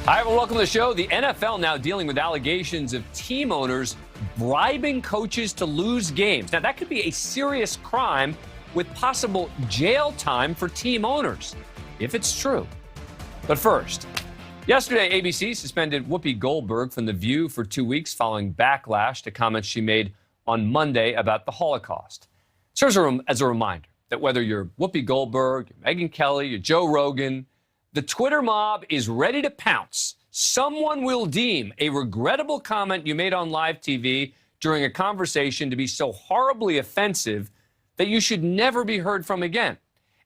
Hi, everyone. Welcome to the show. The NFL now dealing with allegations of team owners bribing coaches to lose games. Now, that could be a serious crime with possible jail time for team owners, if it's true. But first, yesterday, ABC suspended Whoopi Goldberg from The View for 2 weeks following backlash to comments she made on Monday about the Holocaust. It serves as a reminder that whether you're Whoopi Goldberg, you're Megyn Kelly, you're Joe Rogan, the Twitter mob is ready to pounce. Someone will deem a regrettable comment you made on live TV during a conversation to be so horribly offensive that you should never be heard from again.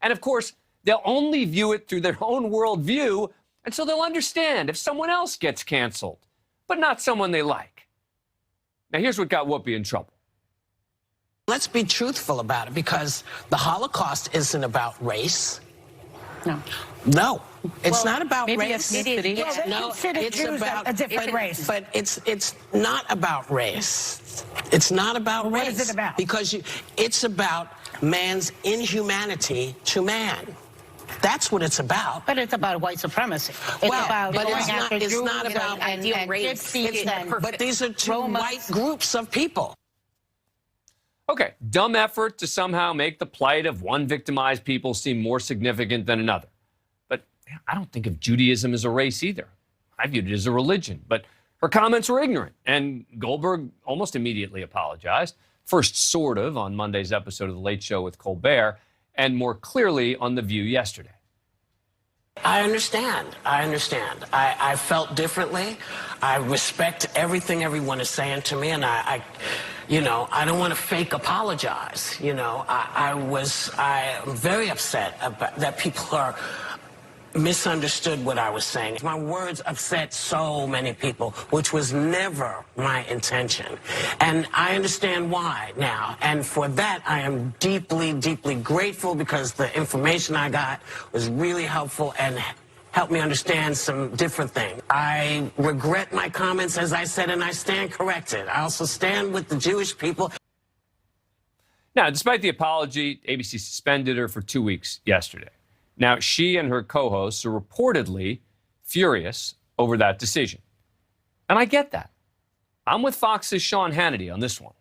And of course, they'll only view it through their own worldview, and so they'll understand if someone else gets canceled, but not someone they like. Now, here's what got Whoopi in trouble. Let's be truthful about it, because the Holocaust isn't about race. No, it's not about race. No, it's about a different race. But it's not about race. It's not about race. What is it about? Because it's about man's inhumanity to man. That's what it's about. But it's about white supremacy. It's about it's not about ideal race. But these are two white groups of people. Okay, dumb effort to somehow make the plight of one victimized people seem more significant than another. But I don't think of Judaism as a race either. I viewed it as a religion. But her comments were ignorant, and Goldberg almost immediately apologized. First, sort of, on Monday's episode of The Late Show with Colbert, and more clearly on The View yesterday. I understand. I felt differently. I respect everything everyone is saying to me, and I don't want to fake apologize. I'm very upset about that people are misunderstood what I was saying. My words upset so many people, which was never my intention. And I understand why now. And for that, I am deeply, deeply grateful, because the information I got was really helpful and helped me understand some different things. I regret my comments, as I said, and I stand corrected. I also stand with the Jewish people. Now, despite the apology, ABC suspended her for 2 weeks yesterday. Now, she and her co-hosts are reportedly furious over that decision. And I get that. I'm with Fox's Sean Hannity on this one.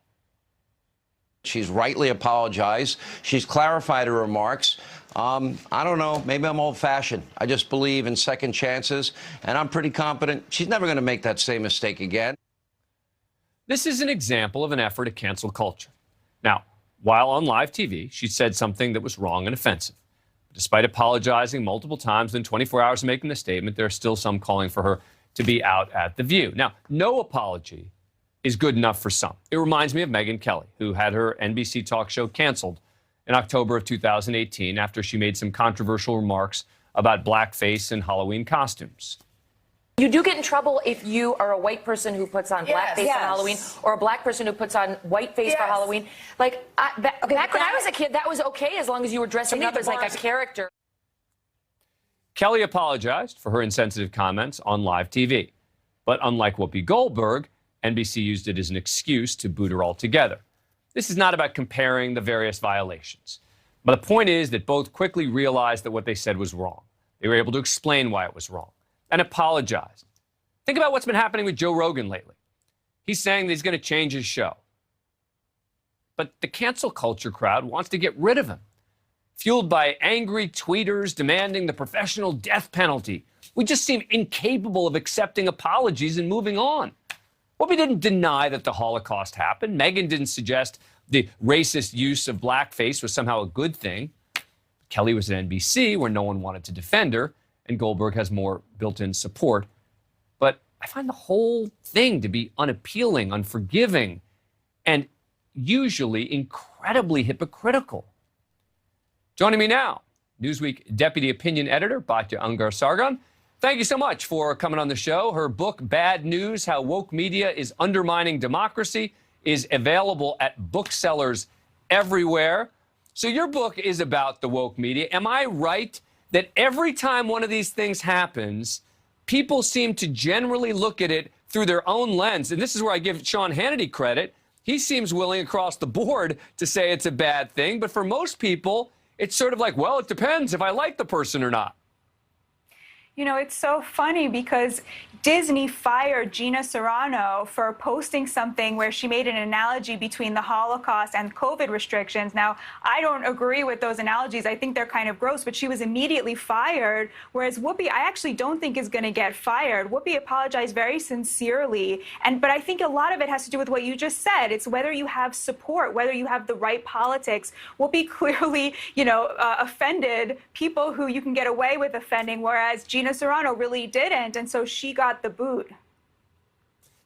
She's rightly apologized. She's clarified her remarks. I don't know, maybe I'm old-fashioned. I just believe in second chances, and I'm pretty confident she's never going to make that same mistake again. This is an example of an effort to cancel culture. Now, while on live TV, she said something that was wrong and offensive. Despite apologizing multiple times within 24 hours of making the statement, there are still some calling for her to be out at The View. Now, no apology is good enough for some. It reminds me of Megyn Kelly, who had her NBC talk show canceled in October of 2018 after she made some controversial remarks about blackface and Halloween costumes. You do get in trouble if you are a white person who puts on blackface on Halloween, or a black person who puts on whiteface for Halloween. Like, back when I was a kid, that was okay as long as you were dressing up as like a character. Kelly apologized for her insensitive comments on live TV. But unlike Whoopi Goldberg, NBC used it as an excuse to boot her altogether. This is not about comparing the various violations. But the point is that both quickly realized that what they said was wrong. They were able to explain why it was wrong and apologized. Think about what's been happening with Joe Rogan lately. He's saying that he's going to change his show. But the cancel culture crowd wants to get rid of him, fueled by angry tweeters demanding the professional death penalty. We just seem incapable of accepting apologies and moving on. Whoopi didn't deny that the Holocaust happened. Megyn didn't suggest the racist use of blackface was somehow a good thing. Kelly was at NBC, where no one wanted to defend her, and Goldberg has more built-in support. But I find the whole thing to be unappealing, unforgiving, and usually incredibly hypocritical. Joining me now, Newsweek Deputy Opinion Editor, Batya Ungar-Sargon. Thank you so much for coming on the show. Her book, Bad News, How Woke Media is Undermining Democracy, is available at booksellers everywhere. So your book is about the woke media. Am I right that every time one of these things happens, people seem to generally look at it through their own lens? And this is where I give Sean Hannity credit. He seems willing across the board to say it's a bad thing. But for most people, it's sort of like, well, it depends if I like the person or not. You know, it's so funny because Disney fired Gina Carano for posting something where she made an analogy between the Holocaust and COVID restrictions. Now, I don't agree with those analogies. I think they're kind of gross, but she was immediately fired, whereas Whoopi, I actually don't think is going to get fired. Whoopi apologized very sincerely, but I think a lot of it has to do with what you just said. It's whether you have support, whether you have the right politics. Whoopi clearly, offended people who you can get away with offending, whereas Gina Carano really didn't, and so she got the boot.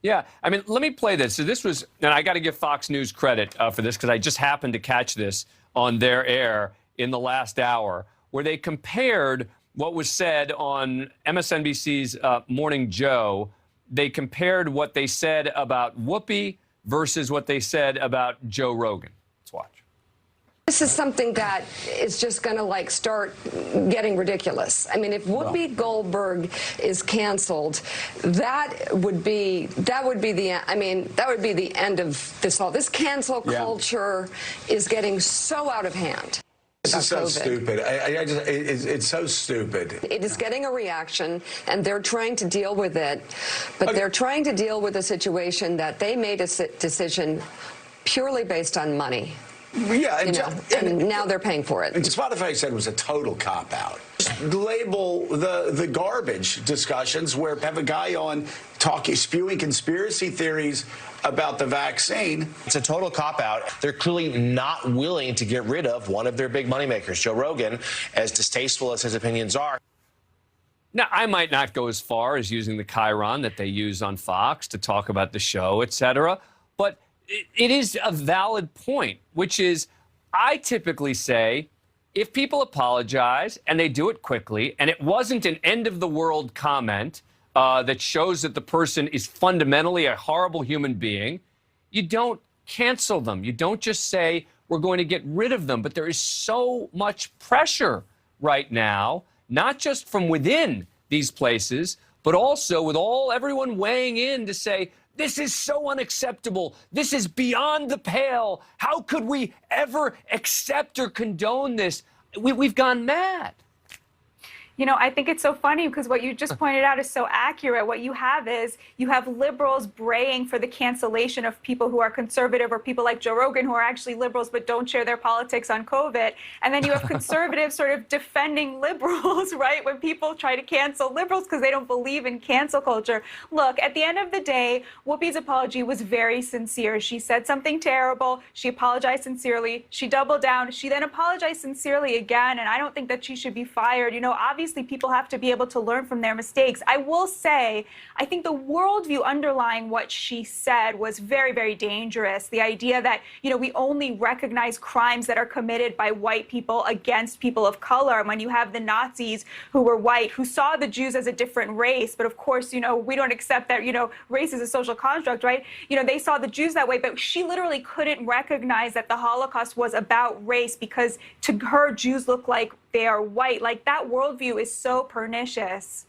Yeah, I mean, let me play this. So this was, and I got to give Fox News credit for this because I just happened to catch this on their air in the last hour, where they compared what was said on MSNBC's Morning Joe. They compared what they said about Whoopi versus what they said about Joe Rogan. Let's watch. This is something that is just going to start getting ridiculous. I mean, if Whoopi Goldberg is canceled, that would be the end of this all. This cancel culture is getting so out of hand. This is so stupid. It's so stupid. It is getting a reaction, and they're trying to deal with it, but they're trying to deal with a situation that they made a decision purely based on money. Yeah, and now they're paying for it. Spotify said it was a total cop-out. Label the garbage discussions where have a guy on spewing conspiracy theories about the vaccine. It's a total cop-out. They're clearly not willing to get rid of one of their big moneymakers, Joe Rogan, as distasteful as his opinions are. Now, I might not go as far as using the chyron that they use on Fox to talk about the show, et cetera, but it is a valid point, which is I typically say if people apologize and they do it quickly and it wasn't an end-of-the-world comment that shows that the person is fundamentally a horrible human being, you don't cancel them. You don't just say we're going to get rid of them. But there is so much pressure right now, not just from within these places, but also with everyone weighing in to say, this is so unacceptable. This is beyond the pale. How could we ever accept or condone this? We've gone mad. You know, I think it's so funny because what you just pointed out is so accurate. What you have is you have liberals braying for the cancellation of people who are conservative or people like Joe Rogan who are actually liberals but don't share their politics on COVID. And then you have conservatives sort of defending liberals, right, when people try to cancel liberals because they don't believe in cancel culture. Look, at the end of the day, Whoopi's apology was very sincere. She said something terrible. She apologized sincerely. She doubled down. She then apologized sincerely again. And I don't think that she should be fired. You know, obviously, people have to be able to learn from their mistakes. I will say, I think the worldview underlying what she said was very, very dangerous. The idea that, we only recognize crimes that are committed by white people against people of color. And when you have the Nazis who were white, who saw the Jews as a different race, but of course, we don't accept that, race is a social construct, right? They saw the Jews that way, but she literally couldn't recognize that the Holocaust was about race because to her, Jews look like they are white. Like, that worldview is so pernicious.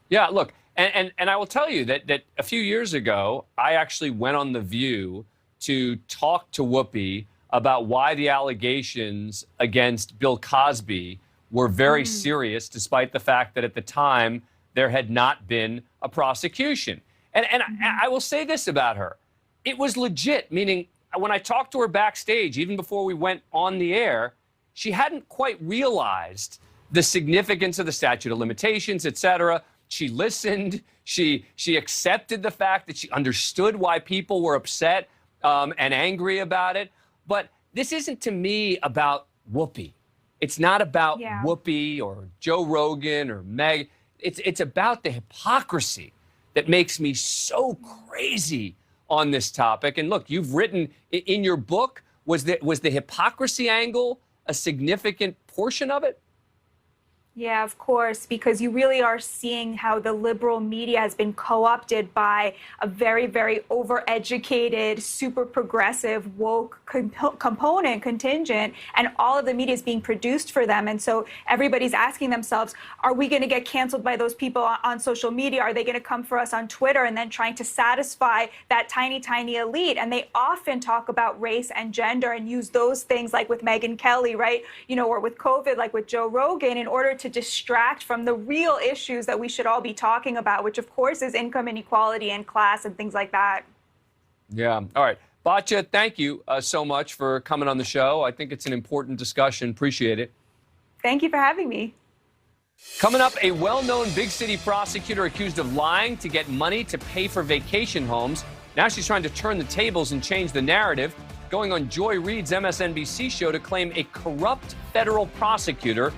Yeah, look, and I will tell you that a few years ago, I actually went on The View to talk to Whoopi about why the allegations against Bill Cosby were very serious, despite the fact that at the time there had not been a prosecution. And I will say this about her. It was legit, meaning when I talked to her backstage, even before we went on the air, she hadn't quite realized the significance of the statute of limitations, et cetera. She listened. She accepted the fact that she understood why people were upset and angry about it. But this isn't, to me, about Whoopi. It's not about Whoopi or Joe Rogan or Meg. It's about the hypocrisy that makes me so crazy on this topic. And look, you've written in your book, was the hypocrisy angle a significant portion of it? Yeah, of course, because you really are seeing how the liberal media has been co-opted by a very, very overeducated, super progressive, woke contingent, and all of the media is being produced for them. And so everybody's asking themselves, are we going to get canceled by those people on social media? Are they going to come for us on Twitter? And then trying to satisfy that tiny, tiny elite. And they often talk about race and gender and use those things like with Megyn Kelly, right? Or with COVID, like with Joe Rogan, in order to distract from the real issues that we should all be talking about, which, of course, is income inequality and class and things like that. Yeah. All right. Batya, thank you so much for coming on the show. I think it's an important discussion. Appreciate it. Thank you for having me. Coming up, a well-known big city prosecutor accused of lying to get money to pay for vacation homes. Now she's trying to turn the tables and change the narrative, going on Joy Reid's MSNBC show to claim a corrupt federal prosecutor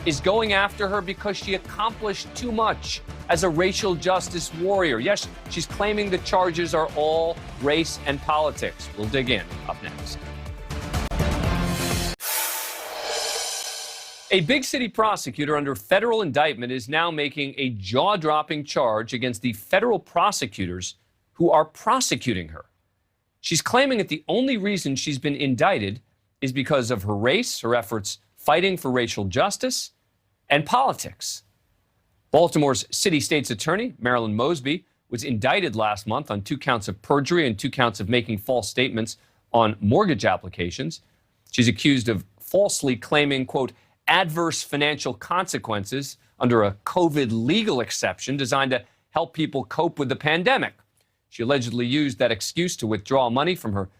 is going after her because she accomplished too much as a racial justice warrior. Yes, she's claiming the charges are all race and politics. We'll dig in up next. A big city prosecutor under federal indictment is now making a jaw-dropping charge against the federal prosecutors who are prosecuting her. She's claiming that the only reason she's been indicted is because of her race, her efforts fighting for racial justice, and politics. Baltimore's city state's attorney, Marilyn Mosby, was indicted last month on 2 counts of perjury and 2 counts of making false statements on mortgage applications. She's accused of falsely claiming, quote, adverse financial consequences under a COVID legal exception designed to help people cope with the pandemic. She allegedly used that excuse to withdraw money from her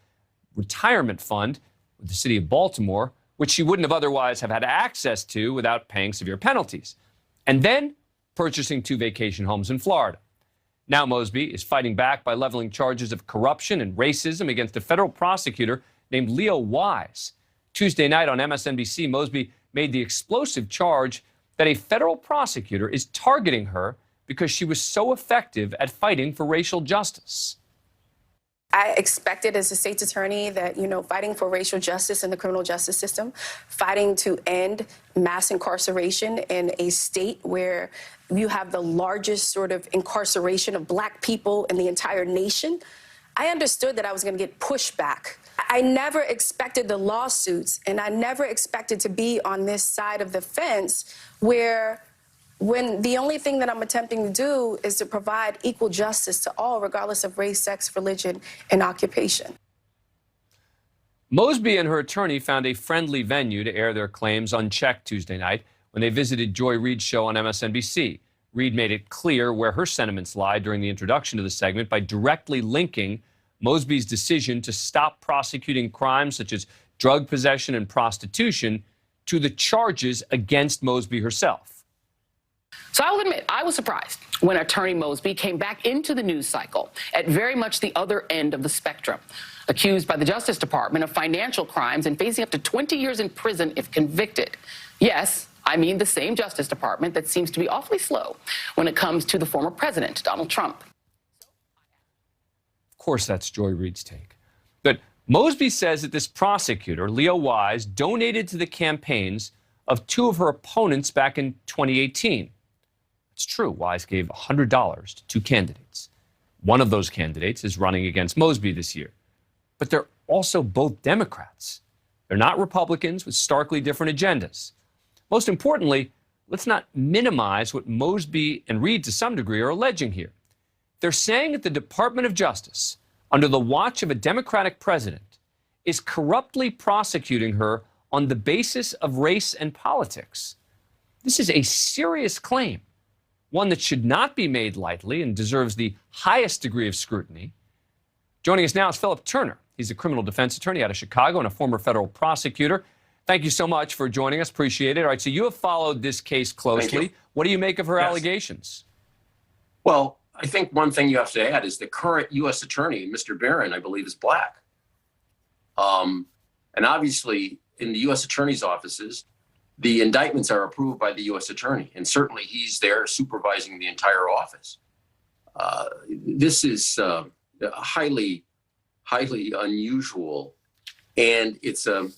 retirement fund with the city of Baltimore, which she wouldn't have otherwise have had access to without paying severe penalties, and then purchasing 2 vacation homes in Florida. Now Mosby is fighting back by leveling charges of corruption and racism against a federal prosecutor named Leo Wise. Tuesday night on MSNBC, Mosby made the explosive charge that a federal prosecutor is targeting her because she was so effective at fighting for racial justice. I expected as a state's attorney that, fighting for racial justice in the criminal justice system, fighting to end mass incarceration in a state where you have the largest sort of incarceration of Black people in the entire nation, I understood that I was going to get pushback. I never expected the lawsuits, and I never expected to be on this side of the fence when the only thing that I'm attempting to do is to provide equal justice to all, regardless of race, sex, religion, and occupation. Mosby and her attorney found a friendly venue to air their claims unchecked Tuesday night when they visited Joy Reid's show on MSNBC. Reid made it clear where her sentiments lie during the introduction to the segment by directly linking Mosby's decision to stop prosecuting crimes such as drug possession and prostitution to the charges against Mosby herself. So I will admit, I was surprised when Attorney Mosby came back into the news cycle at very much the other end of the spectrum, accused by the Justice Department of financial crimes and facing up to 20 years in prison if convicted. Yes, I mean the same Justice Department that seems to be awfully slow when it comes to the former president, Donald Trump. Of course, that's Joy Reid's take. But Mosby says that this prosecutor, Leo Wise, donated to the campaigns of 2 of her opponents back in 2018. It's true. Wise gave $100 to 2 candidates. One of those candidates is running against Mosby this year. But they're also both Democrats. They're not Republicans with starkly different agendas. Most importantly, let's not minimize what Mosby and Reid to some degree are alleging here. They're saying that the Department of Justice, under the watch of a Democratic president, is corruptly prosecuting her on the basis of race and politics. This is a serious claim, one that should not be made lightly and deserves the highest degree of scrutiny. Joining us now is Philip Turner. He's a criminal defense attorney out of Chicago and a former federal prosecutor. Thank you so much for joining us. Appreciate it. All right, so you have followed this case closely. What do you make of her allegations? Well, I think one thing you have to add is the current U.S. attorney, Mr. Barron, I believe, is Black. And obviously, in the U.S. attorney's offices, the indictments are approved by the U.S. attorney, and certainly he's there supervising the entire office. This is highly, highly unusual, and it's a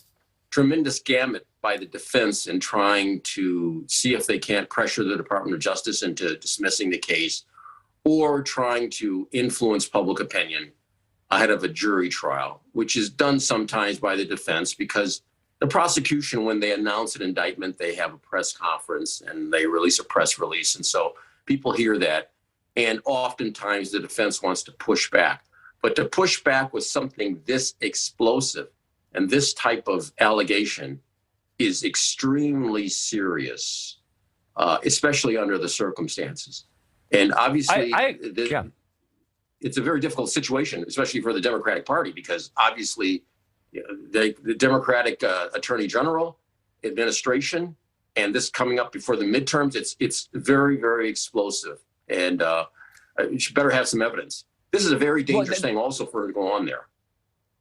tremendous gamut by the defense in trying to see if they can't pressure the Department of Justice into dismissing the case or trying to influence public opinion ahead of a jury trial, which is done sometimes by the defense because the prosecution, when they announce an indictment, they have a press conference and they release a press release. And so people hear that. And oftentimes the defense wants to push back. But to push back with something this explosive and this type of allegation is extremely serious. especially under the circumstances. And obviously, yeah. It's a very difficult situation, especially for the Democratic Party, because obviously the Democratic Attorney General, administration, and this coming up before the midterms, it's very, very explosive. And you should better have some evidence. This is a very dangerous thing also for her to go on there.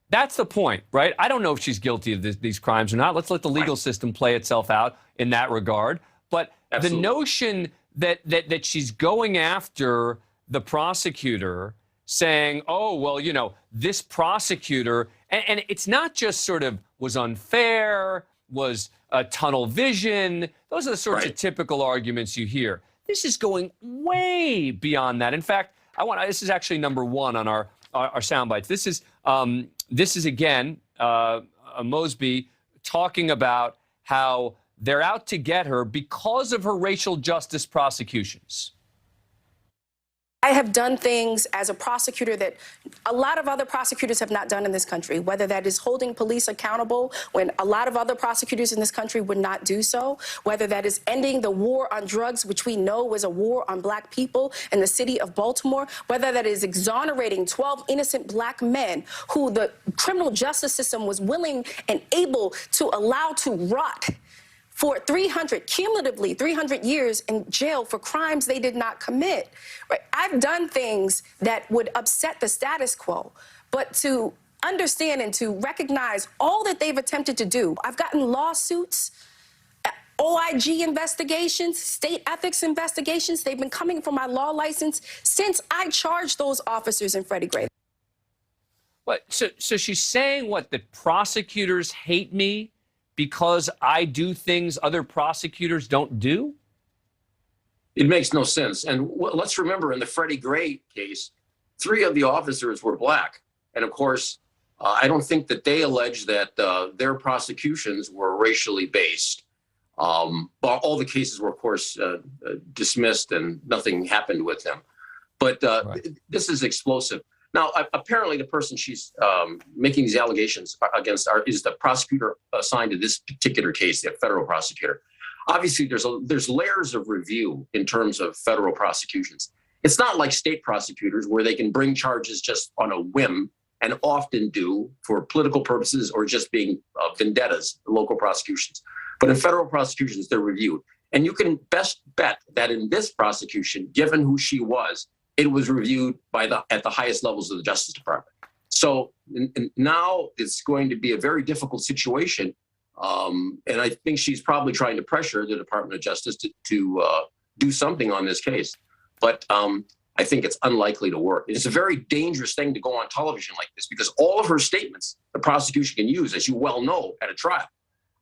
That's the point, right? I don't know if she's guilty of these crimes or not. Let's let the legal system play itself out in that regard. But the notion that she's going after the prosecutor, saying, oh, well, you know, this prosecutor, and it's not just sort of was unfair, was tunnel vision. Those are the sorts of typical arguments you hear. This is going way beyond that. In fact, this is actually number one on our sound bites. This is again, Mosby talking about how they're out to get her because of her racial justice prosecutions. I have done things as a prosecutor that a lot of other prosecutors have not done in this country, whether that is holding police accountable when a lot of other prosecutors in this country would not do so, whether that is ending the war on drugs, which we know was a war on black people in the city of Baltimore, whether that is exonerating 12 innocent black men who the criminal justice system was willing and able to allow to rot for cumulatively 300 years in jail for crimes they did not commit. Right? I've done things that would upset the status quo, but to understand and to recognize all that they've attempted to do. I've gotten lawsuits, OIG investigations, state ethics investigations. They've been coming for my law license since I charged those officers in Freddie Gray. What? So she's saying what? That prosecutors hate me because I do things other prosecutors don't do? It makes no sense. And let's remember, in the Freddie Gray case, 3 of the officers were black. And of course, I don't think that they allege that their prosecutions were racially based. But all the cases were, of course, dismissed and nothing happened with them. But this is explosive. Now, apparently the person she's making these allegations against is the prosecutor assigned to this particular case, the federal prosecutor. Obviously, there's layers of review in terms of federal prosecutions. It's not like state prosecutors where they can bring charges just on a whim and often do for political purposes or just being vendettas, local prosecutions. But in federal prosecutions, they're reviewed. And you can best bet that in this prosecution, given who she was, it was reviewed at the highest levels of the Justice Department. So now it's going to be a very difficult situation. And I think she's probably trying to pressure the Department of Justice to do something on this case. But I think it's unlikely to work. It's a very dangerous thing to go on television like this because all of her statements the prosecution can use, as you well know, at a trial.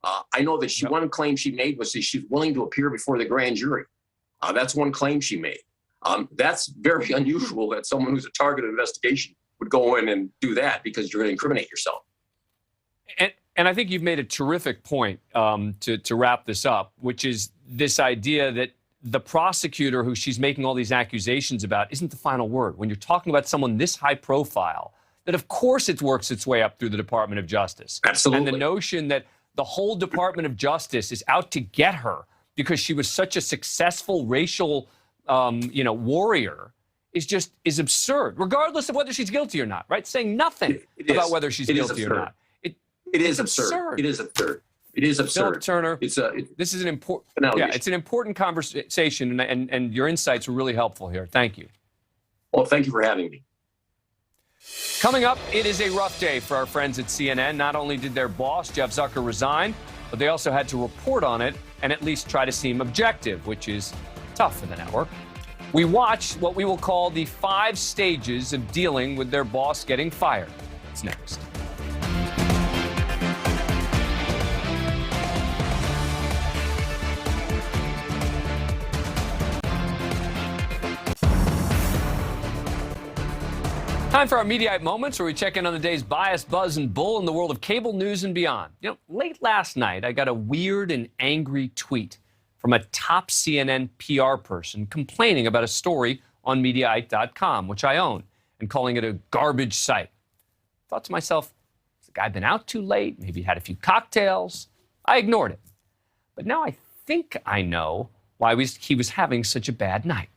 I know that one claim she made was that she's willing to appear before the grand jury. That's one claim she made. That's very unusual that someone who's a target of investigation would go in and do that because you're going to incriminate yourself. And I think you've made a terrific point to wrap this up, which is this idea that the prosecutor who she's making all these accusations about isn't the final word. When you're talking about someone this high profile, that of course it works its way up through the Department of Justice. Absolutely. And the notion that the whole Department of Justice is out to get her because she was such a successful racial warrior is absurd, regardless of whether she's guilty or not, right? Saying nothing about whether she's guilty or not. It is absurd. It is absurd. It is absurd. Philip Turner, this is an important, it's an important conversation, and your insights were really helpful here. Thank you. Well, thank you for having me. Coming up, it is a rough day for our friends at CNN. Not only did their boss, Jeff Zucker, resign, but they also had to report on it and at least try to seem objective, which is tough for the network. We watched what we will call the 5 stages of dealing with their boss getting fired. It's next. Time for our Mediaite Moments, where we check in on the day's bias, buzz, and bull in the world of cable news and beyond. Late last night, I got a weird and angry tweet from a top CNN PR person complaining about a story on Mediaite.com, which I own, and calling it a garbage site. I thought to myself, has the guy been out too late? Maybe had a few cocktails? I ignored it. But now I think I know why he was having such a bad night.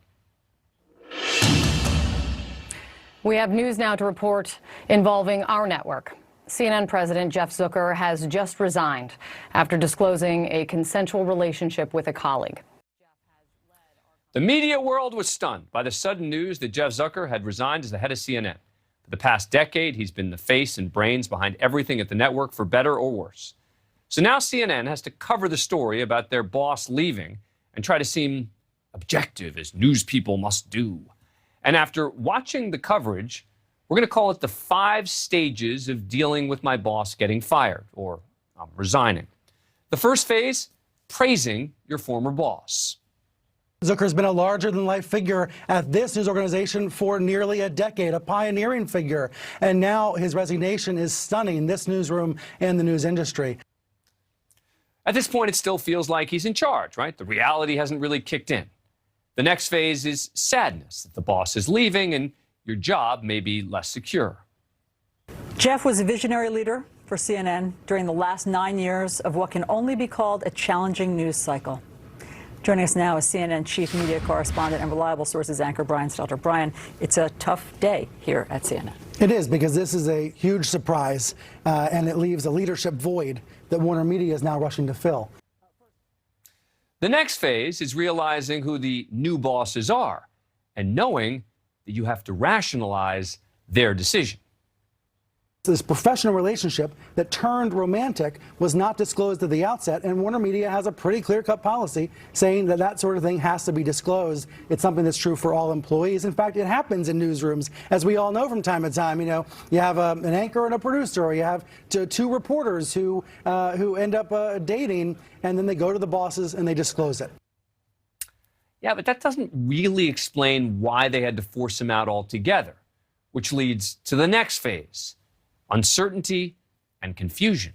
We have news now to report involving our network. CNN President Jeff Zucker has just resigned after disclosing a consensual relationship with a colleague. The media world was stunned by the sudden news that Jeff Zucker had resigned as the head of CNN. For the past decade, he's been the face and brains behind everything at the network, for better or worse. So now CNN has to cover the story about their boss leaving and try to seem objective, as news people must do. And after watching the coverage, we're going to call it the 5 stages of dealing with my boss getting fired or resigning. The first phase, praising your former boss. Zucker's been a larger-than-life figure at this news organization for nearly a decade, a pioneering figure. And now his resignation is stunning this newsroom and the news industry. At this point, it still feels like he's in charge, right? The reality hasn't really kicked in. The next phase is sadness that the boss is leaving and your job may be less secure. Jeff was a visionary leader for CNN during the last 9 years of what can only be called a challenging news cycle. Joining us now is CNN chief media correspondent and reliable sources anchor Brian Stelter. Brian, it's a tough day here at CNN. It is, because this is a huge surprise, and it leaves a leadership void that Warner Media is now rushing to fill. The next phase is realizing who the new bosses are and knowing that you have to rationalize their decision. This professional relationship that turned romantic was not disclosed at the outset, and Warner Media has a pretty clear-cut policy saying that that sort of thing has to be disclosed. It's something that's true for all employees. In fact, it happens in newsrooms, as we all know from time to time. You know, you have an anchor and a producer, or you have two reporters who end up dating, and then they go to the bosses and they disclose it. Yeah, but that doesn't really explain why they had to force him out altogether, which leads to the next phase. Uncertainty and confusion.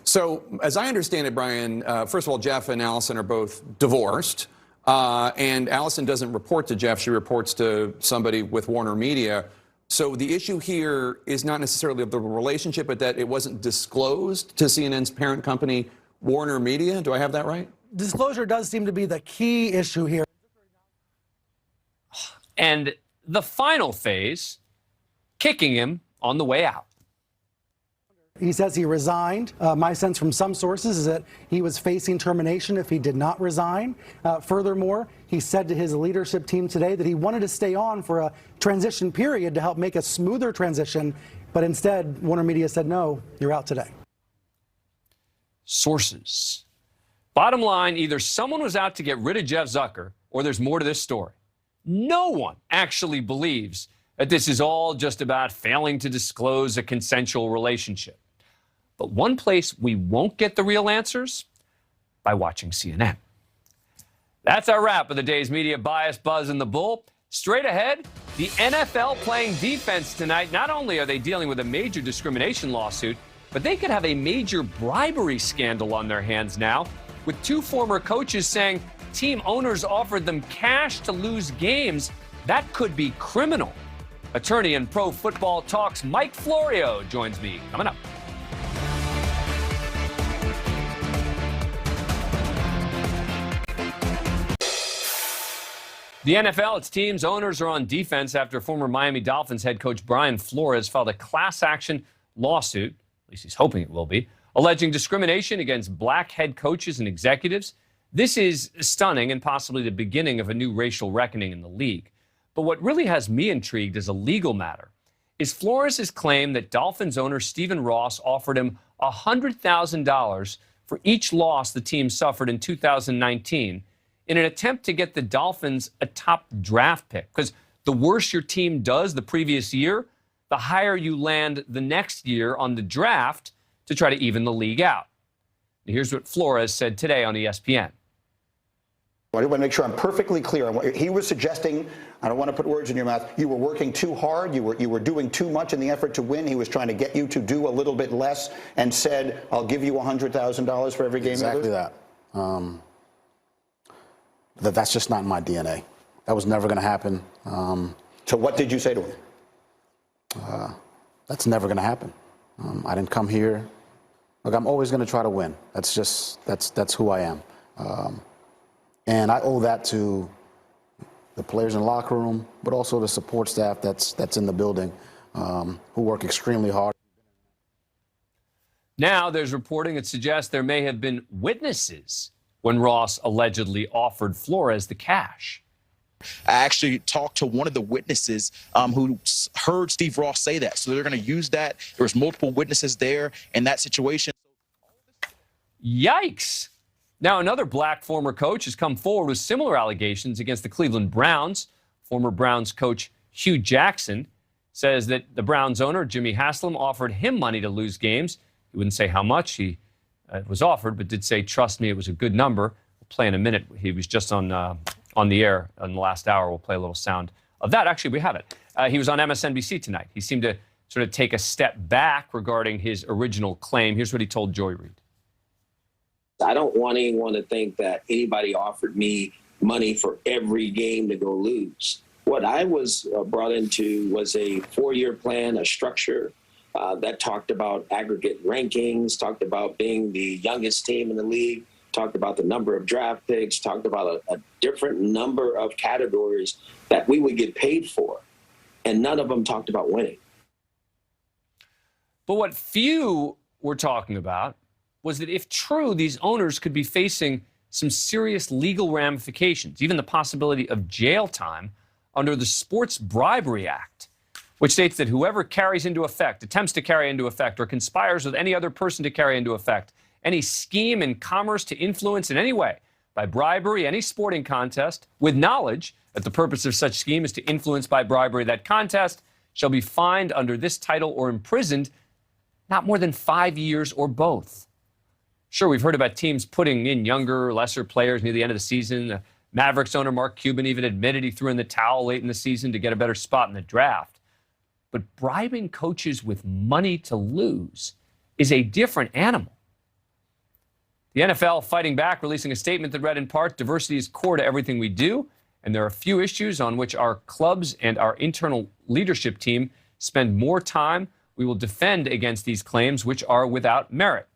So, as I understand it, Brian, first of all, Jeff and Allison are both divorced. And Allison doesn't report to Jeff. She reports to somebody with Warner Media. So the issue here is not necessarily of the relationship, but that it wasn't disclosed to CNN's parent company, Warner Media. Do I have that right? Disclosure does seem to be the key issue here. And the final phase, kicking him on the way out. He says he resigned. My sense from some sources is that he was facing termination if he did not resign. Furthermore, he said to his leadership team today that he wanted to stay on for a transition period to help make a smoother transition, but instead, Warner Media said, no, you're out today. Sources. Bottom line, either someone was out to get rid of Jeff Zucker, or there's more to this story. No one actually believes that this is all just about failing to disclose a consensual relationship. But one place we won't get the real answers, by watching CNN. That's our wrap of the day's media bias, buzz, and the bull. Straight ahead, the NFL playing defense tonight. Not only are they dealing with a major discrimination lawsuit, but they could have a major bribery scandal on their hands now, with 2 former coaches saying team owners offered them cash to lose games. That could be criminal. Attorney and Pro Football Talk's Mike Florio joins me coming up. The NFL, its teams' owners are on defense after former Miami Dolphins head coach Brian Flores filed a class action lawsuit, at least he's hoping it will be, alleging discrimination against black head coaches and executives. This is stunning and possibly the beginning of a new racial reckoning in the league. But what really has me intrigued as a legal matter is Flores' claim that Dolphins owner Stephen Ross offered him $100,000 for each loss the team suffered in 2019 in an attempt to get the Dolphins a top draft pick. Because the worse your team does the previous year, the higher you land the next year on the draft to try to even the league out. And here's what Flores said today on ESPN. I want to make sure I'm perfectly clear. He was suggesting, I don't want to put words in your mouth, you were working too hard, you were doing too much in the effort to win. He was trying to get you to do a little bit less and said, I'll give you $100,000 for every game. Exactly that. That's just not in my DNA. That was never going to happen. So what did you say to him? That's never going to happen. I didn't come here. Look, I'm always going to try to win. That's who I am. And I owe that to the players in the locker room, but also the support staff that's in the building, who work extremely hard. Now there's reporting that suggests there may have been witnesses when Ross allegedly offered Flores the cash. I actually talked to one of the witnesses who heard Steve Ross say that. So they're going to use that. There was multiple witnesses there in that situation. Yikes. Now another black former coach has come forward with similar allegations against the Cleveland Browns. Former Browns coach Hugh Jackson says that the Browns owner, Jimmy Haslam, offered him money to lose games. He wouldn't say how much he was offered, but did say, trust me, it was a good number. We'll play in a minute. He was just on the air in the last hour. We'll play a little sound of that. Actually, we have it. He was on MSNBC tonight. He seemed to sort of take a step back regarding his original claim. Here's what he told Joy Reid. I don't want anyone to think that anybody offered me money for every game to go lose. What I was brought into was a 4-year plan, a structure that talked about aggregate rankings, talked about being the youngest team in the league, talked about the number of draft picks, talked about a different number of categories that we would get paid for. And none of them talked about winning. But what few were talking about was that if true, these owners could be facing some serious legal ramifications, even the possibility of jail time under the Sports Bribery Act, which states that whoever carries into effect, attempts to carry into effect, or conspires with any other person to carry into effect any scheme in commerce to influence in any way by bribery any sporting contest with knowledge that the purpose of such scheme is to influence by bribery that contest shall be fined under this title or imprisoned not more than 5 years or both. Sure, we've heard about teams putting in younger, lesser players near the end of the season. Mavericks owner Mark Cuban even admitted he threw in the towel late in the season to get a better spot in the draft. But bribing coaches with money to lose is a different animal. The NFL fighting back, releasing a statement that read in part, diversity is core to everything we do, and there are a few issues on which our clubs and our internal leadership team spend more time. We will defend against these claims, which are without merit.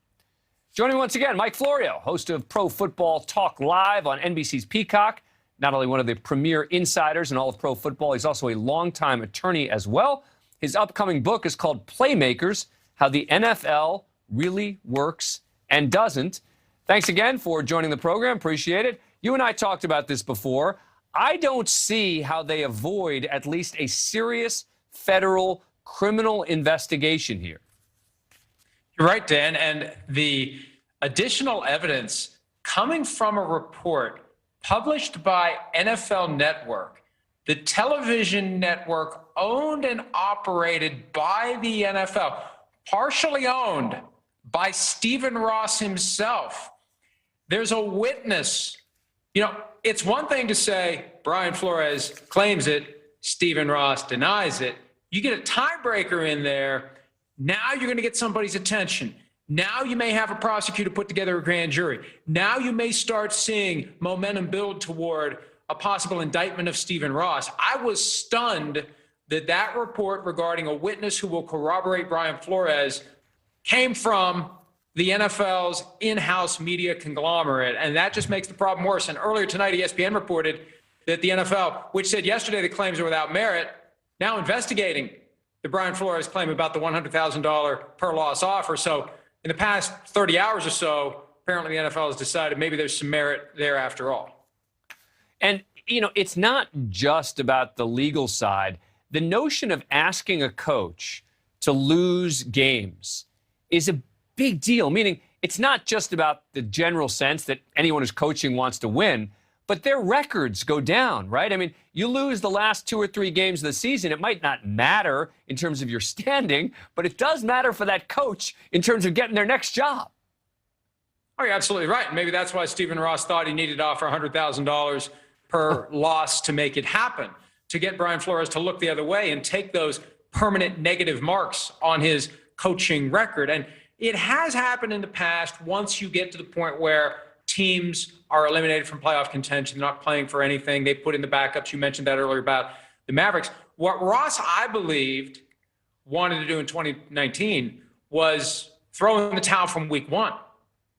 Joining me once again, Mike Florio, host of Pro Football Talk Live on NBC's Peacock. Not only one of the premier insiders in all of pro football, he's also a longtime attorney as well. His upcoming book is called Playmakers, How the NFL Really Works and Doesn't. Thanks again for joining the program. Appreciate it. You and I talked about this before. I don't see how they avoid at least a serious federal criminal investigation here. You're right, Dan. And the additional evidence coming from a report published by NFL Network, the television network owned and operated by the NFL, partially owned by Stephen Ross himself. There's a witness. You know, it's one thing to say Brian Flores claims it, Stephen Ross denies it. You get a tiebreaker in there. Now you're going to get somebody's attention. Now you may have a prosecutor put together a grand jury. Now you may start seeing momentum build toward a possible indictment of Stephen Ross. I was stunned that that report regarding a witness who will corroborate Brian Flores came from the NFL's in-house media conglomerate, and that just makes the problem worse. And earlier tonight, ESPN reported that the NFL, which said yesterday the claims are without merit, now investigating the Brian Flores claim about the $100,000 per loss offer. So in the past 30 hours or so, apparently the NFL has decided maybe there's some merit there after all. And, you know, it's not just about the legal side. The notion of asking a coach to lose games is a big deal, meaning it's not just about the general sense that anyone who's coaching wants to win, but their records go down, right? I mean, you lose the last 2 or 3 games of the season, it might not matter in terms of your standing, but it does matter for that coach in terms of getting their next job. Oh, you're absolutely right. Maybe that's why Stephen Ross thought he needed to offer $100,000 per loss to make it happen, to get Brian Flores to look the other way and take those permanent negative marks on his coaching record. And it has happened in the past once you get to the point where teams are eliminated from playoff contention, they're not playing for anything. They put in the backups. You mentioned that earlier about the Mavericks. What Ross, I believed, wanted to do in 2019 was throw in the towel from week one.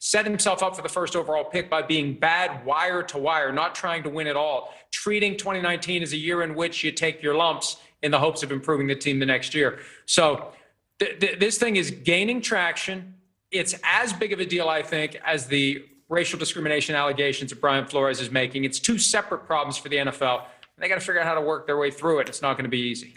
set himself up for the first overall pick by being bad wire to wire, not trying to win at all, treating 2019 as a year in which you take your lumps in the hopes of improving the team the next year. So this thing is gaining traction. It's as big of a deal, I think, as the racial discrimination allegations that Brian Flores is making. It's two separate problems for the NFL. They got to figure out how to work their way through it. It's not going to be easy.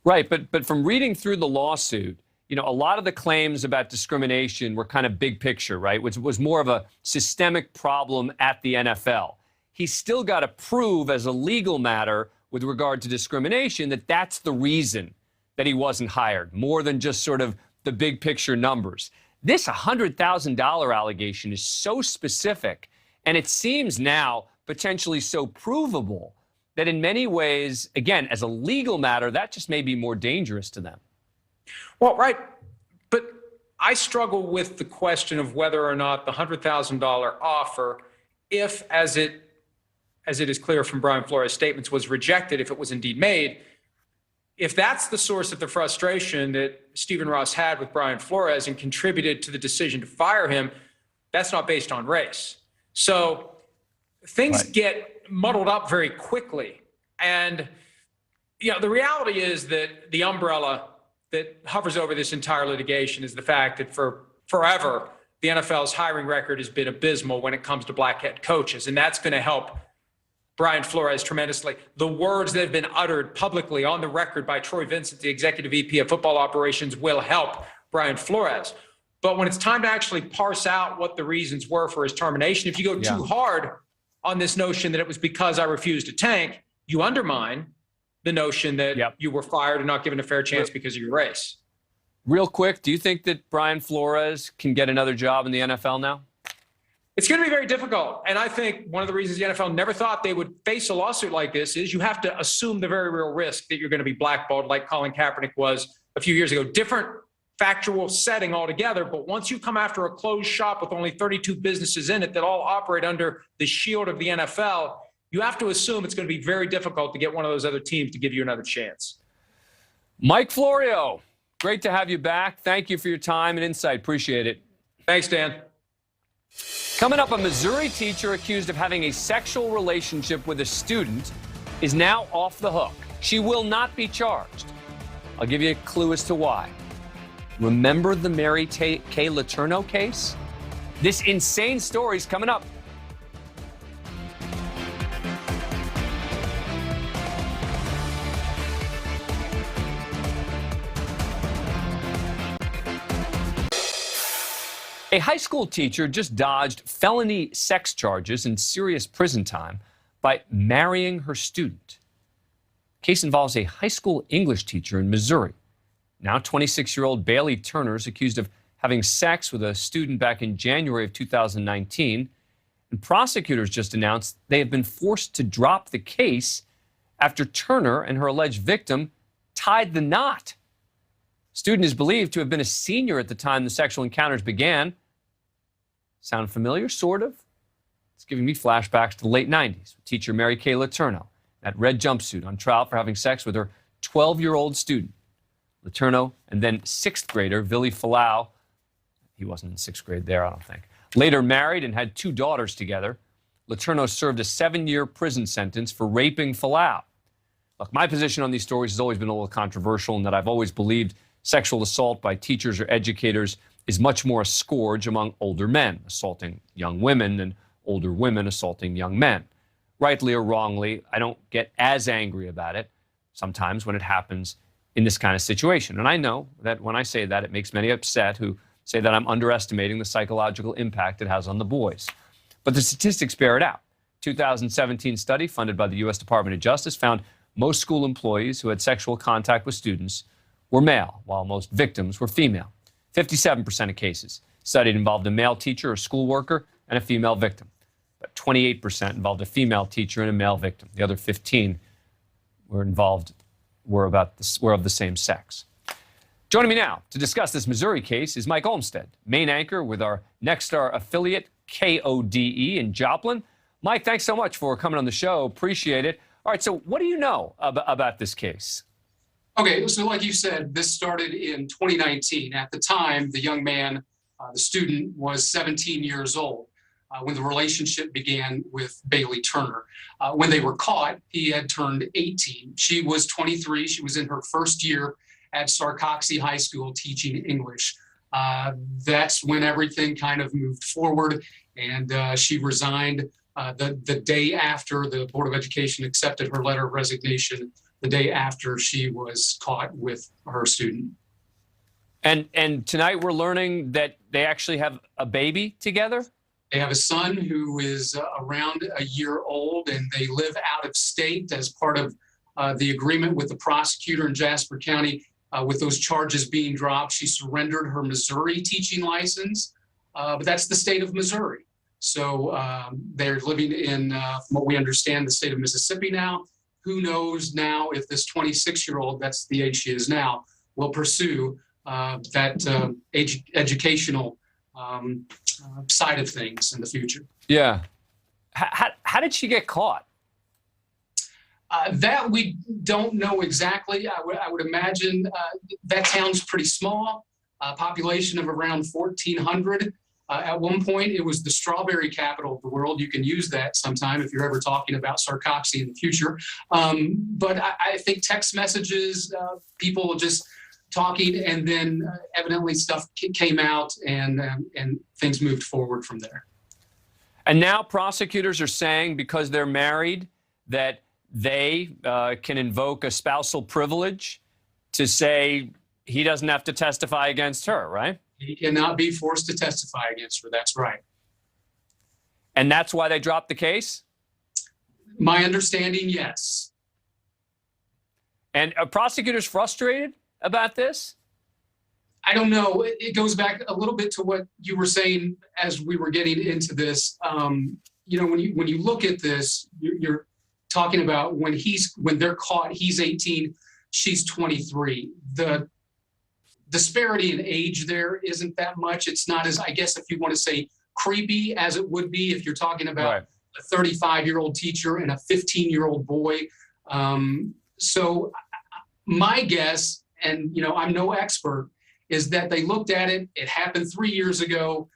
Right, but from reading through the lawsuit, a lot of the claims about discrimination were kind of big picture, right, which was more of a systemic problem at the NFL. He's still got to prove as a legal matter with regard to discrimination that that's the reason that he wasn't hired, more than just sort of the big picture numbers. This $100,000 allegation is so specific, and it seems now potentially so provable that in many ways, again, as a legal matter, that just may be more dangerous to them. Well, right. But I struggle with the question of whether or not the $100,000 offer, if, as it is clear from Brian Flores' statements, was rejected, if it was indeed made, if that's the source of the frustration that Stephen Ross had with Brian Flores and contributed to the decision to fire him, that's not based on race. So things get muddled up very quickly. And, the reality is that the umbrella that hovers over this entire litigation is the fact that for forever, the NFL's hiring record has been abysmal when it comes to black head coaches. And that's going to help Brian Flores tremendously. The words that have been uttered publicly on the record by Troy Vincent, the executive VP of football operations, will help Brian Flores. But when it's time to actually parse out what the reasons were for his termination, if you go too hard on this notion that it was because I refused to tank, you undermine the notion that you were fired and not given a fair chance because of your race. Real quick, do you think that Brian Flores can get another job in the NFL now? It's going to be very difficult. And I think one of the reasons the NFL never thought they would face a lawsuit like this is you have to assume the very real risk that you're going to be blackballed like Colin Kaepernick was a few years ago. Different factual setting altogether, but once you come after a closed shop with only 32 businesses in it that all operate under the shield of the NFL, you have to assume it's going to be very difficult to get one of those other teams to give you another chance. Mike Florio, great to have you back. Thank you for your time and insight. Appreciate it. Thanks, Dan. Coming up, a Missouri teacher accused of having a sexual relationship with a student is now off the hook. She will not be charged. I'll give you a clue as to why. Remember the Mary Kay Letourneau case? This insane story is coming up. A high school teacher just dodged felony sex charges and serious prison time by marrying her student. The case involves a high school English teacher in Missouri. Now 26-year-old Bailey Turner is accused of having sex with a student back in January of 2019. And prosecutors just announced they have been forced to drop the case after Turner and her alleged victim tied the knot. Student is believed to have been a senior at the time the sexual encounters began. Sound familiar? Sort of. It's giving me flashbacks to the late 90s. Teacher Mary Kay Letourneau, that red jumpsuit, on trial for having sex with her 12-year-old student. Letourneau and then sixth grader Billy Falau. He wasn't in sixth grade there, I don't think. Later married and had 2 daughters together. Letourneau served a 7-year prison sentence for raping Falau. Look, my position on these stories has always been a little controversial in that I've always believed sexual assault by teachers or educators is much more a scourge among older men assaulting young women than older women assaulting young men. Rightly or wrongly, I don't get as angry about it sometimes when it happens in this kind of situation. And I know that when I say that, it makes many upset who say that I'm underestimating the psychological impact it has on the boys. But the statistics bear it out. A 2017 study funded by the U.S. Department of Justice found most school employees who had sexual contact with students were male, while most victims were female. 57% of cases studied involved a male teacher or school worker and a female victim. But 28% involved a female teacher and a male victim. The other 15 were of the same sex. Joining me now to discuss this Missouri case is Mike Olmstead, main anchor with our Nexstar affiliate, KODE in Joplin. Mike, thanks so much for coming on the show. Appreciate it. All right, so what do you know about this case? Okay, so like you said, this started in 2019. At the time, the young man The student was 17 years old when the relationship began with Bailey Turner. When they were caught, he had turned 18. She was 23. She was in her first year at Sarcoxy High School teaching English. That's when everything kind of moved forward, and she resigned the day after the Board of Education accepted her letter of resignation, the day after she was caught with her student. And tonight we're learning that they actually have a baby together? They have a son who is around a year old, and they live out of state as part of the agreement with the prosecutor in Jasper County. With those charges being dropped, she surrendered her Missouri teaching license, but that's the state of Missouri. So they're living in, from what we understand, the state of Mississippi now. Who knows now if this 26-year-old, that's the age she is now, will pursue that educational side of things in the future. Yeah. How did she get caught? That we don't know exactly. I would imagine that town's pretty small, population of around 1,400. At one point, it was the strawberry capital of the world. You can use that sometime if you're ever talking about Sarcoxy in the future. But I think text messages, people just talking, and then evidently stuff came out, and things moved forward from there. And now prosecutors are saying because they're married that they can invoke a spousal privilege to say he doesn't have to testify against her, right? He cannot be forced to testify against her. That's right. And that's why they dropped the case? My understanding, yes. And are prosecutors frustrated about this? I don't know. It goes back a little bit to what you were saying as we were getting into this. You know, when you look at this, you're talking about when they're caught, he's 18, she's 23. The disparity in age there isn't that much. It's not as, I guess, if you want to say creepy as it would be if you're talking about a 35-year-old teacher and a 15-year-old boy. So my guess, and you know, I'm no expert, is that they looked at it. It happened 3 years ago.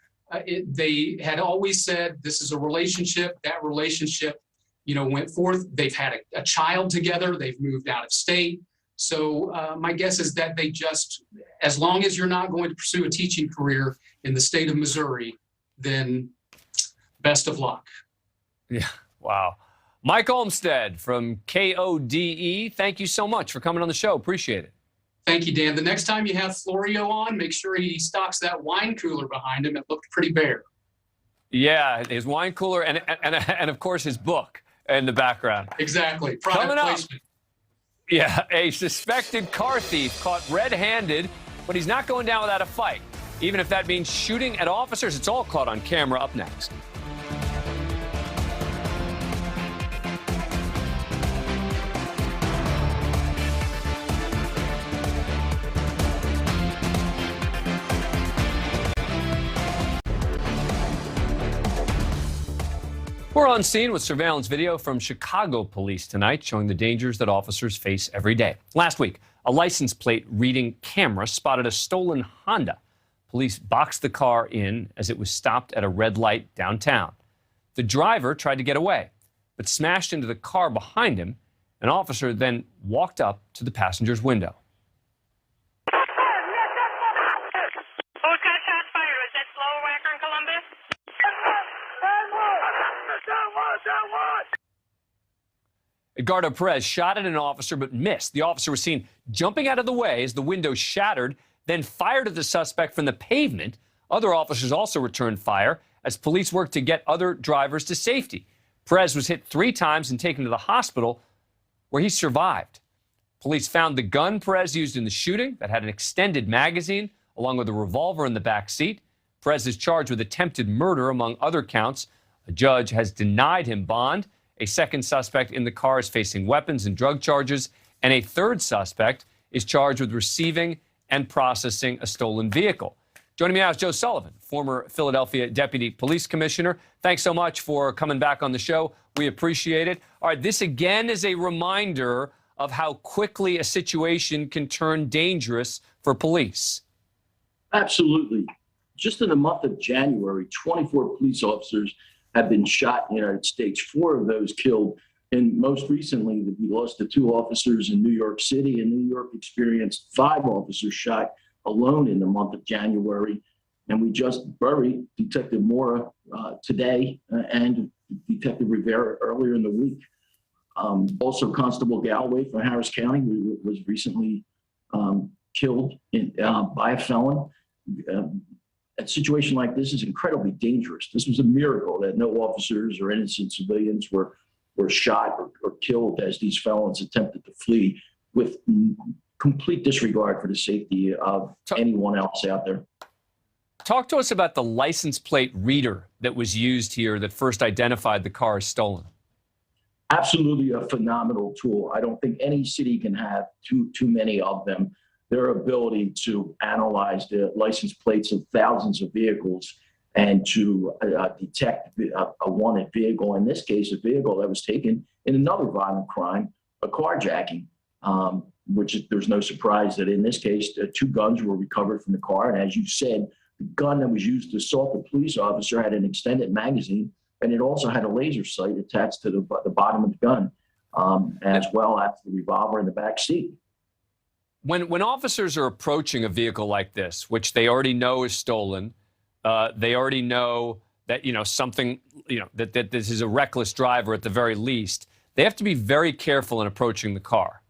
They had always said this is a relationship. That relationship, you know, went forth. They've had a child together. They've moved out of state. So my guess is that they just, as long as you're not going to pursue a teaching career in the state of Missouri, then best of luck. Yeah. Wow. Mike Olmstead from KODE, thank you so much for coming on the show. Appreciate it. Thank you, Dan. The next time you have Florio on, make sure he stocks that wine cooler behind him. It looked pretty bare. Yeah, his wine cooler and of course his book in the background. Exactly. Coming up. Placement. Yeah, a suspected car thief caught red-handed, but he's not going down without a fight. Even if that means shooting at officers, it's all caught on camera. Up next. We're on scene with surveillance video from Chicago police tonight showing the dangers that officers face every day. Last week, a license plate reading camera spotted a stolen Honda. Police boxed the car in as it was stopped at a red light downtown. The driver tried to get away, but smashed into the car behind him. An officer then walked up to the passenger's window. Edgardo Perez shot at an officer but missed. The officer was seen jumping out of the way as the window shattered, then fired at the suspect from the pavement. Other officers also returned fire as police worked to get other drivers to safety. Perez was hit 3 times and taken to the hospital where he survived. Police found the gun Perez used in the shooting that had an extended magazine along with a revolver in the back seat. Perez is charged with attempted murder among other counts. A judge has denied him bond. A second suspect in the car is facing weapons and drug charges, and a third suspect is charged with receiving and processing a stolen vehicle. Joining me now is Joe Sullivan, former Philadelphia Deputy Police Commissioner. Thanks so much for coming back on the show. We appreciate it. All right, this again is a reminder of how quickly a situation can turn dangerous for police. Absolutely. just in the month of January, 24 police officers have been shot in the United States, 4 of those killed. And most recently, we lost the 2 officers in New York City, and New York experienced 5 officers shot alone in the month of January. And we just buried Detective Mora today and Detective Rivera earlier in the week. Also, Constable Galway from Harris County was recently killed by a felon. A situation like this is incredibly dangerous. This was a miracle that no officers or innocent civilians were shot or killed as these felons attempted to flee with complete disregard for the safety of anyone else out there. Talk to us about the license plate reader that was used here that first identified the car as stolen. Absolutely a phenomenal tool. I don't think any city can have too many of them. Their ability to analyze the license plates of thousands of vehicles and to detect a wanted vehicle, in this case, a vehicle that was taken in another violent crime, a carjacking, which there's no surprise that in this case, 2 guns were recovered from the car. And as you said, the gun that was used to assault the police officer had an extended magazine, and it also had a laser sight attached to the bottom of the gun, as well as the revolver in the back seat. When officers are approaching a vehicle like this, which they already know is stolen, they already know that, something, that this is a reckless driver at the very least, they have to be very careful in approaching the car.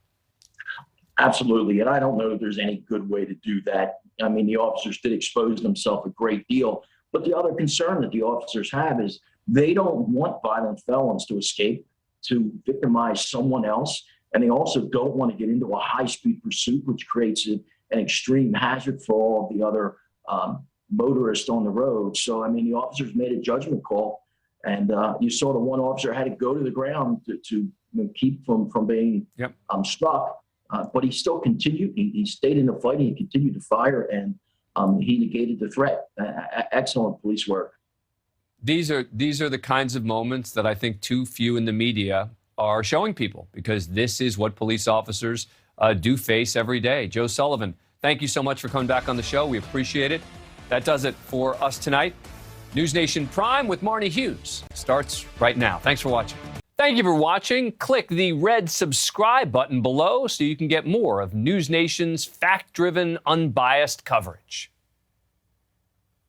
Absolutely. And I don't know if there's any good way to do that. I mean, the officers did expose themselves a great deal. But the other concern that the officers have is they don't want violent felons to escape, to victimize someone else. And they also don't want to get into a high-speed pursuit, which creates an extreme hazard for all of the other motorists on the road. So, I mean, the officers made a judgment call. And you saw the one officer had to go to the ground to keep from being struck. But he still continued. He stayed in the fight. He continued to fire, and he negated the threat. Excellent police work. These are the kinds of moments that I think too few in the media are showing people, because this is what police officers do face every day. Joe Sullivan, thank you so much for coming back on the show. We appreciate it. That does it for us tonight. NewsNation Prime with Marnie Hughes starts right now. Thanks for watching. Thank you for watching. Click the red subscribe button below so you can get more of NewsNation's fact-driven, unbiased coverage.